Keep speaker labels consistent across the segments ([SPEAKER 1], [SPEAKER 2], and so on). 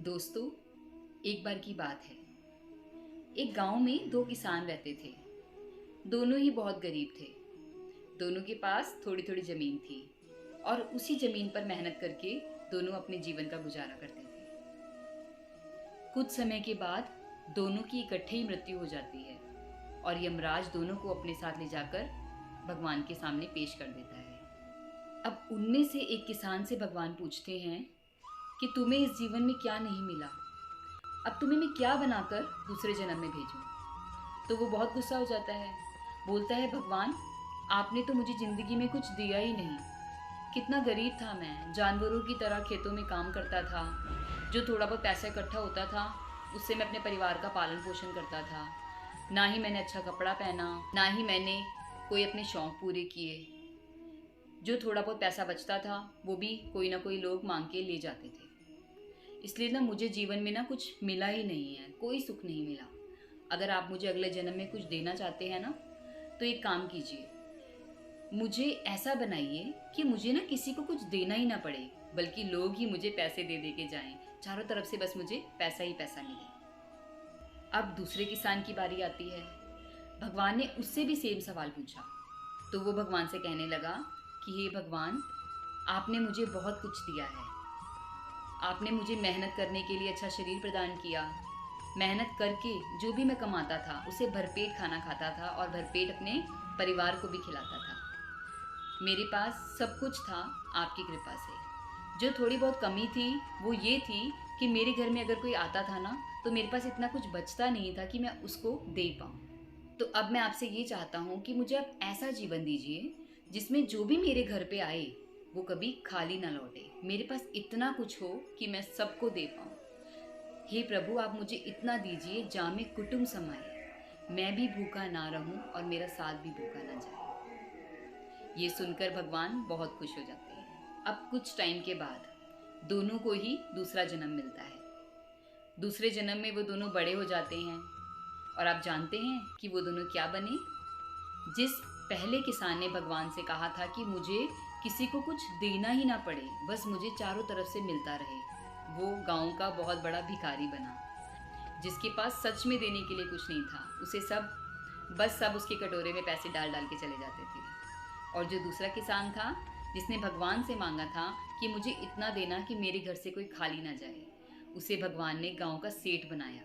[SPEAKER 1] दोस्तों, एक बार की बात है। एक गांव में दो किसान रहते थे। दोनों ही बहुत गरीब थे। दोनों के पास थोड़ी थोड़ी ज़मीन थी और उसी ज़मीन पर मेहनत करके दोनों अपने जीवन का गुजारा करते थे। कुछ समय के बाद दोनों की इकट्ठे ही मृत्यु हो जाती है और यमराज दोनों को अपने साथ ले जाकर भगवान के सामने पेश कर देता है। अब उनमें से एक किसान से भगवान पूछते हैं कि तुम्हें इस जीवन में क्या नहीं मिला, अब तुम्हें मैं क्या बनाकर दूसरे जन्म में भेजूं। तो वो बहुत गुस्सा हो जाता है। बोलता है, भगवान, आपने तो मुझे ज़िंदगी में कुछ दिया ही नहीं। कितना गरीब था मैं, जानवरों की तरह खेतों में काम करता था। जो थोड़ा बहुत पैसा इकट्ठा होता था उससे मैं अपने परिवार का पालन पोषण करता था। ना ही मैंने अच्छा कपड़ा पहना, ना ही मैंने कोई अपने शौक़ पूरे किए। जो थोड़ा बहुत पैसा बचता था वो भी कोई ना कोई लोग मांग के ले जाते थे। इसलिए ना मुझे जीवन में ना कुछ मिला ही नहीं है, कोई सुख नहीं मिला। अगर आप मुझे अगले जन्म में कुछ देना चाहते हैं ना, तो एक काम कीजिए, मुझे ऐसा बनाइए कि मुझे ना किसी को कुछ देना ही ना पड़े, बल्कि लोग ही मुझे पैसे दे दे के जाएं। चारों तरफ से बस मुझे पैसा ही पैसा मिले। अब दूसरे किसान की बारी आती है। भगवान ने उससे भी सेम सवाल पूछा। तो वो भगवान से कहने लगा कि हे भगवान, आपने मुझे बहुत कुछ दिया है। आपने मुझे मेहनत करने के लिए अच्छा शरीर प्रदान किया। मेहनत करके जो भी मैं कमाता था उसे भरपेट खाना खाता था और भरपेट अपने परिवार को भी खिलाता था। मेरे पास सब कुछ था आपकी कृपा से। जो थोड़ी बहुत कमी थी वो ये थी कि मेरे घर में अगर कोई आता था ना, तो मेरे पास इतना कुछ बचता नहीं था कि मैं उसको दे पाऊँ। तो अब मैं आपसे ये चाहता हूँ कि मुझे आप ऐसा जीवन दीजिए जिसमें जो भी मेरे घर पे आए वो कभी खाली ना लौटे। मेरे पास इतना कुछ हो कि मैं सबको दे पाऊँ। हे प्रभु, आप मुझे इतना दीजिए जहाँ में कुटुंब समाए, मैं भी भूखा ना रहूं और मेरा साथ भी भूखा ना जाए। ये सुनकर भगवान बहुत खुश हो जाते हैं। अब कुछ टाइम के बाद दोनों को ही दूसरा जन्म मिलता है। दूसरे जन्म में वो दोनों बड़े हो जाते हैं और आप जानते हैं कि वो दोनों क्या बने। जिस पहले किसान ने भगवान से कहा था कि मुझे किसी को कुछ देना ही ना पड़े, बस मुझे चारों तरफ से मिलता रहे, वो गांव का बहुत बड़ा भिखारी बना, जिसके पास सच में देने के लिए कुछ नहीं था। उसे सब उसके कटोरे में पैसे डाल डाल के चले जाते थे। और जो दूसरा किसान था जिसने भगवान से मांगा था कि मुझे इतना देना कि मेरे घर से कोई खाली ना जाए, उसे भगवान ने गांव का सेठ बनाया।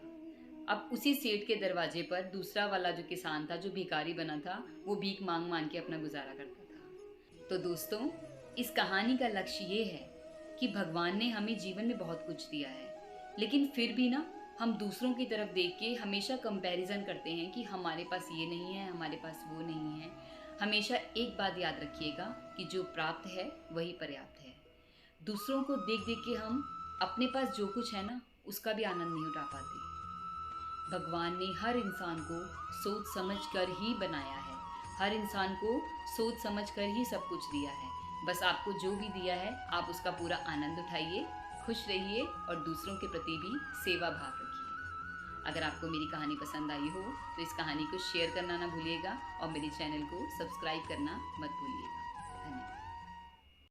[SPEAKER 1] अब उसी सेठ के दरवाजे पर दूसरा वाला जो किसान था, जो भिखारी बना था, वो भीख मांग मांग के अपना गुजारा करता था। तो दोस्तों, इस कहानी का लक्ष्य ये है कि भगवान ने हमें जीवन में बहुत कुछ दिया है, लेकिन फिर भी ना हम दूसरों की तरफ देख के हमेशा कंपैरिजन करते हैं कि हमारे पास ये नहीं है, हमारे पास वो नहीं है। हमेशा एक बात याद रखिएगा कि जो प्राप्त है वही पर्याप्त है। दूसरों को देख देख के हम अपने पास जो कुछ है ना, उसका भी आनंद नहीं उठा पाते। भगवान ने हर इंसान को सोच समझ कर ही बनाया है। हर इंसान को सोच समझ कर ही सब कुछ दिया है। बस आपको जो भी दिया है आप उसका पूरा आनंद उठाइए, खुश रहिए और दूसरों के प्रति भी सेवा भाव रखिए। अगर आपको मेरी कहानी पसंद आई हो तो इस कहानी को शेयर करना ना भूलिएगा और मेरे चैनल को सब्सक्राइब करना मत भूलिएगा।